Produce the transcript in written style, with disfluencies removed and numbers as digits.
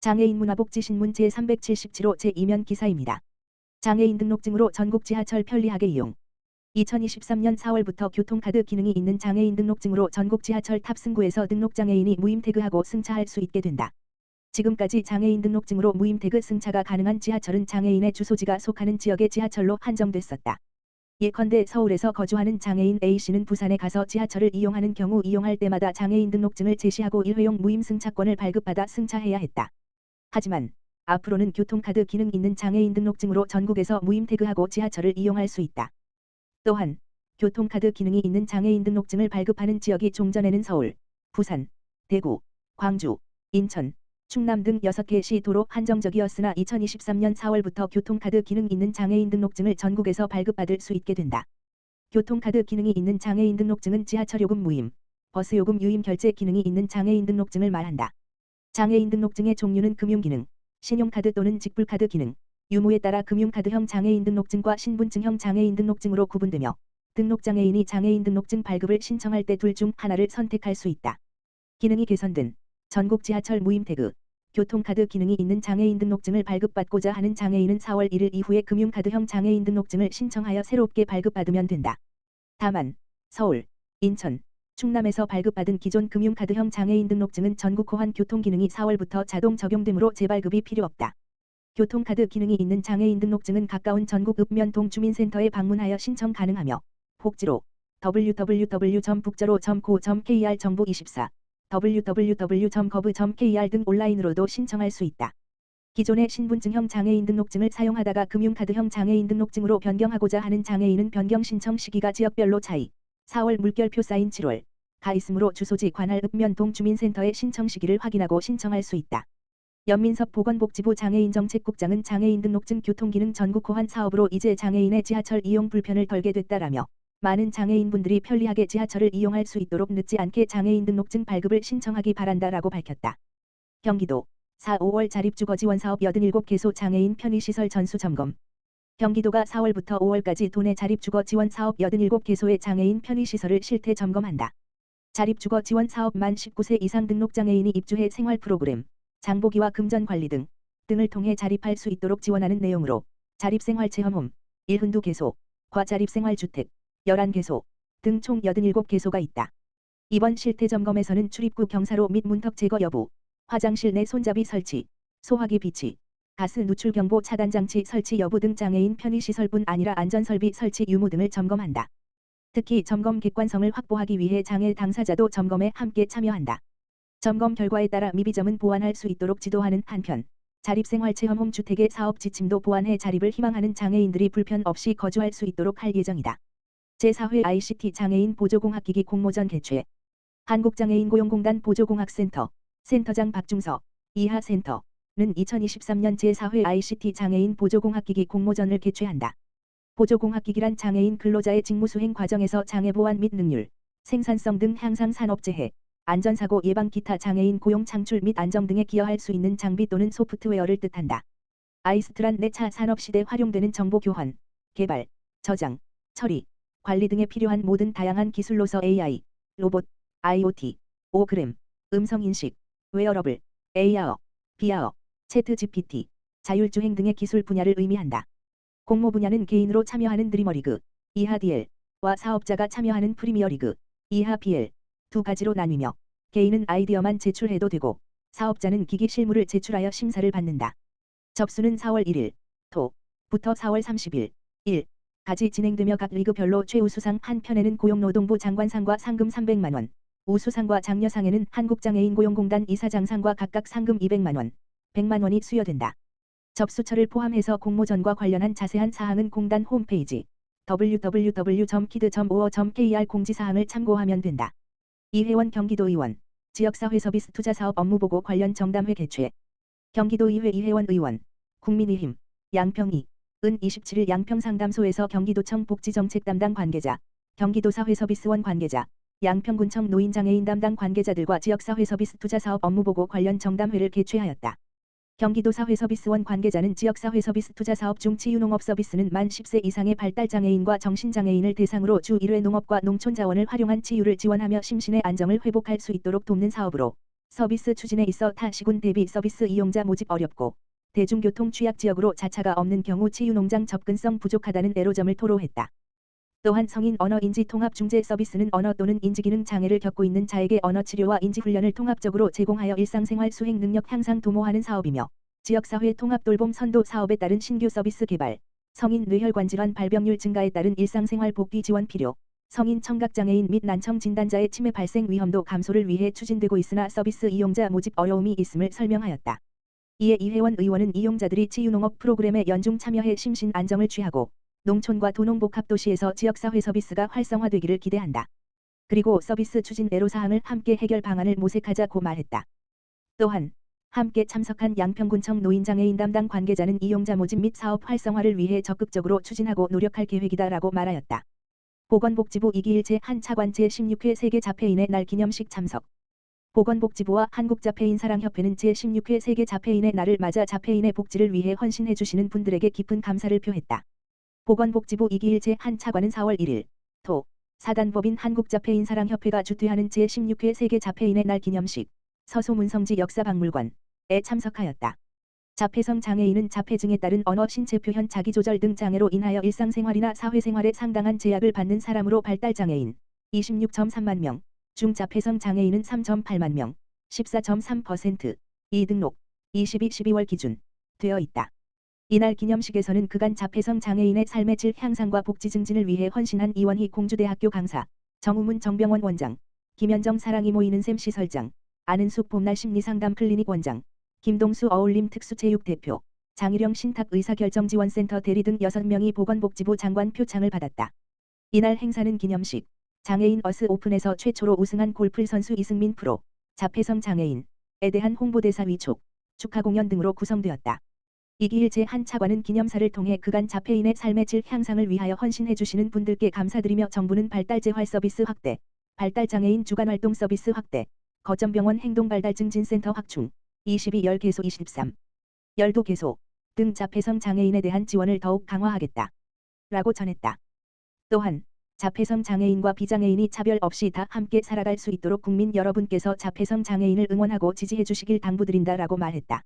장애인 문화복지신문 제377호 제2면 기사입니다. 장애인 등록증으로 전국 지하철 편리하게 이용. 2023년 4월부터 교통카드 기능이 있는 장애인 등록증으로 전국 지하철 탑승구에서 등록장애인이 무임태그하고 승차할 수 있게 된다. 지금까지 장애인 등록증으로 무임태그 승차가 가능한 지하철은 장애인의 주소지가 속하는 지역의 지하철로 한정됐었다. 예컨대 서울에서 거주하는 장애인 A씨는 부산에 가서 지하철을 이용하는 경우 이용할 때마다 장애인 등록증을 제시하고 1회용 무임 승차권을 발급받아 승차해야 했다. 하지만 앞으로는 교통카드 기능 있는 장애인 등록증으로 전국에서 무임태그하고 지하철을 이용할 수 있다. 또한 교통카드 기능이 있는 장애인 등록증을 발급하는 지역이 종전에는 서울, 부산, 대구, 광주, 인천, 충남 등 6개 시 도로 한정적이었으나 2023년 4월부터 교통카드 기능 있는 장애인 등록증을 전국에서 발급받을 수 있게 된다. 교통카드 기능이 있는 장애인 등록증은 지하철요금 무임, 버스요금 유임 결제 기능이 있는 장애인 등록증을 말한다. 장애인 등록증의 종류는 금융기능, 신용카드 또는 직불카드 기능, 유무에 따라 금융카드형 장애인 등록증과 신분증형 장애인 등록증으로 구분되며 등록장애인이 장애인 등록증 발급을 신청할 때 둘 중 하나를 선택할 수 있다. 기능이 개선된 전국 지하철 무임태그, 교통카드 기능이 있는 장애인 등록증을 발급받고자 하는 장애인은 4월 1일 이후에 금융카드형 장애인 등록증을 신청하여 새롭게 발급받으면 된다. 다만 서울, 인천, 충남에서 발급받은 기존 금융카드형 장애인 등록증은 전국 호환 교통기능이 4월부터 자동 적용되므로 재발급이 필요 없다. 교통카드 기능이 있는 장애인 등록증은 가까운 전국 읍면동 주민센터에 방문하여 신청 가능하며 복지로 www.북저로.co.kr 정부24 www.gov.kr 등 온라인으로도 신청할 수 있다. 기존의 신분증형 장애인 등록증을 사용하다가 금융카드형 장애인 등록증으로 변경하고자 하는 장애인은 변경 신청 시기가 지역별로 차이. 4월 물결표 사인 7월 가 있으므로 주소지 관할 읍면동 주민센터의 신청 시기를 확인하고 신청할 수 있다. 연민섭 보건복지부 장애인정책국장은 장애인 등록증 교통기능 전국 호환 사업으로 이제 장애인의 지하철 이용 불편을 덜게 됐다라며 많은 장애인분들이 편리하게 지하철을 이용할 수 있도록 늦지 않게 장애인 등록증 발급을 신청하기 바란다라고 밝혔다. 경기도 4, 5월 자립주거지원사업 87개소 장애인 편의시설 전수점검. 경기도가 4월부터 5월까지 도내 자립주거지원사업 87개소의 장애인 편의시설을 실태 점검한다. 자립주거지원사업 만 19세 이상 등록장애인이 입주해 생활 프로그램, 장보기와 금전관리 등을 통해 자립할 수 있도록 지원하는 내용으로 자립생활체험홈 72개소, 과자립생활주택 11개소 등 총 87개소가 있다. 이번 실태점검에서는 출입구 경사로 및 문턱 제거 여부, 화장실 내 손잡이 설치, 소화기 비치, 가스 누출 경보 차단장치 설치 여부 등 장애인 편의시설뿐 아니라 안전설비 설치 유무 등을 점검한다. 특히 점검 객관성을 확보하기 위해 장애 당사자도 점검에 함께 참여한다. 점검 결과에 따라 미비점은 보완할 수 있도록 지도하는 한편 자립생활체험홈 주택의 사업 지침도 보완해 자립을 희망하는 장애인들이 불편 없이 거주할 수 있도록 할 예정이다. 제4회 ICT 장애인 보조공학기기 공모전 개최. 한국장애인고용공단 보조공학센터 센터장 박중서 이하센터는 2023년 제4회 ICT 장애인 보조공학기기 공모전을 개최한다. 보조공학기기란 장애인 근로자의 직무수행 과정에서 장애 보완 및 능률, 생산성 등 향상 산업재해, 안전사고 예방 기타 장애인 고용 창출 및 안정 등에 기여할 수 있는 장비 또는 소프트웨어를 뜻한다. 아이스트란 내차 산업시대 활용되는 정보 교환, 개발, 저장, 처리, 관리 등에 필요한 모든 다양한 기술로서 AI, 로봇, IoT, 오그램, 음성인식, 웨어러블, AR, VR, 채트 GPT, 자율주행 등의 기술 분야를 의미한다. 공모 분야는 개인으로 참여하는 드리머리그, 이하 DL와 사업자가 참여하는 프리미어리그, 이하 PL 두 가지로 나뉘며 개인은 아이디어만 제출해도 되고 사업자는 기기 실물을 제출하여 심사를 받는다. 접수는 4월 1일 토부터 4월 30일 일까지 진행되며 각 리그별로 최우수상 한 편에는 고용노동부 장관상과 상금 300만원, 우수상과 장려상에는 한국장애인고용공단 이사장상과 각각 상금 200만원, 100만원이 수여된다. 접수처를 포함해서 공모전과 관련한 자세한 사항은 공단 홈페이지 www.kid.or.kr 공지사항을 참고하면 된다. 이회원 경기도의원, 지역사회 서비스 투자사업 업무보고 관련 정담회 개최. 경기도의회 이회원 의원, 국민의힘, 양평이, 은 27일 양평상담소에서 경기도청 복지정책 담당 관계자, 경기도사회서비스원 관계자, 양평군청 노인장애인 담당 관계자들과 지역사회서비스 투자사업 업무보고 관련 정담회를 개최하였다. 경기도사회서비스원 관계자는 지역사회서비스 투자사업 중 치유농업서비스는 만 10세 이상의 발달장애인과 정신장애인을 대상으로 주 1회 농업과 농촌자원을 활용한 치유를 지원하며 심신의 안정을 회복할 수 있도록 돕는 사업으로 서비스 추진에 있어 타 시군 대비 서비스 이용자 모집 어렵고 대중교통 취약 지역으로 자차가 없는 경우 치유농장 접근성 부족하다는 애로점을 토로했다. 또한 성인 언어 인지 통합 중재 서비스는 언어 또는 인지기능 장애를 겪고 있는 자에게 언어 치료와 인지 훈련을 통합적으로 제공하여 일상생활 수행 능력 향상 도모하는 사업이며 지역사회 통합 돌봄 선도 사업에 따른 신규 서비스 개발, 성인 뇌혈관 질환 발병률 증가에 따른 일상생활 복귀 지원 필요, 성인 청각장애인 및 난청 진단자의 치매 발생 위험도 감소를 위해 추진되고 있으나 서비스 이용자 모집 어려움이 있음을 설명하였다. 이에 이회원 의원은 이용자들이 치유농업 프로그램에 연중 참여해 심신 안정을 취하고 농촌과 도농복합도시에서 지역사회 서비스가 활성화되기를 기대한다. 그리고 서비스 추진 애로사항을 함께 해결 방안을 모색하자고 말했다. 또한 함께 참석한 양평군청 노인장애인 담당 관계자는 이용자 모집 및 사업 활성화를 위해 적극적으로 추진하고 노력할 계획이다라고 말하였다. 보건복지부 이기일체 한 차관 제16회 세계자폐인의 날 기념식 참석. 보건복지부와 한국자폐인사랑협회는 제16회 세계자폐인의 날을 맞아 자폐인의 복지를 위해 헌신해 주시는 분들에게 깊은 감사를 표했다. 보건복지부 이기일체 한 차관은 4월 1일 도 사단법인 한국자폐인사랑협회가 주최하는 제16회 세계자폐인의 날 기념식 서소문성지 역사박물관에 참석하였다. 자폐성 장애인은 자폐증에 따른 언어 신체 표현 자기조절 등 장애로 인하여 일상생활이나 사회생활에 상당한 제약을 받는 사람으로 발달장애인 26.3만 명, 중자폐성 장애인은 3.8만 명, 14.3%, 이등록 12월 기준 되어 있다. 이날 기념식에서는 그간 자폐성 장애인의 삶의 질 향상과 복지 증진을 위해 헌신한 이원희 공주대학교 강사, 정우문 정병원 원장, 김현정 사랑이 모이는 샘 시설장, 안은숙 봄날 심리상담 클리닉 원장, 김동수 어울림 특수체육 대표, 장일영 신탁 의사결정지원센터 대리 등 6명이 보건복지부 장관 표창을 받았다. 이날 행사는 기념식, 장애인 어스 오픈에서 최초로 우승한 골프 선수 이승민 프로, 자폐성 장애인에 대한 홍보대사 위촉, 축하 공연 등으로 구성되었다. 이기일체 한 차관은 기념사를 통해 그간 자폐인의 삶의 질 향상을 위하여 헌신해 주시는 분들께 감사드리며 정부는 발달재활 서비스 확대, 발달장애인 주간활동 서비스 확대, 거점병원 행동발달증진센터 확충, 22열 개소 23, 열도 개소 등 자폐성 장애인에 대한 지원을 더욱 강화하겠다. 라고 전했다. 또한 자폐성 장애인과 비장애인이 차별 없이 다 함께 살아갈 수 있도록 국민 여러분께서 자폐성 장애인을 응원하고 지지해 주시길 당부드린다라고 말했다.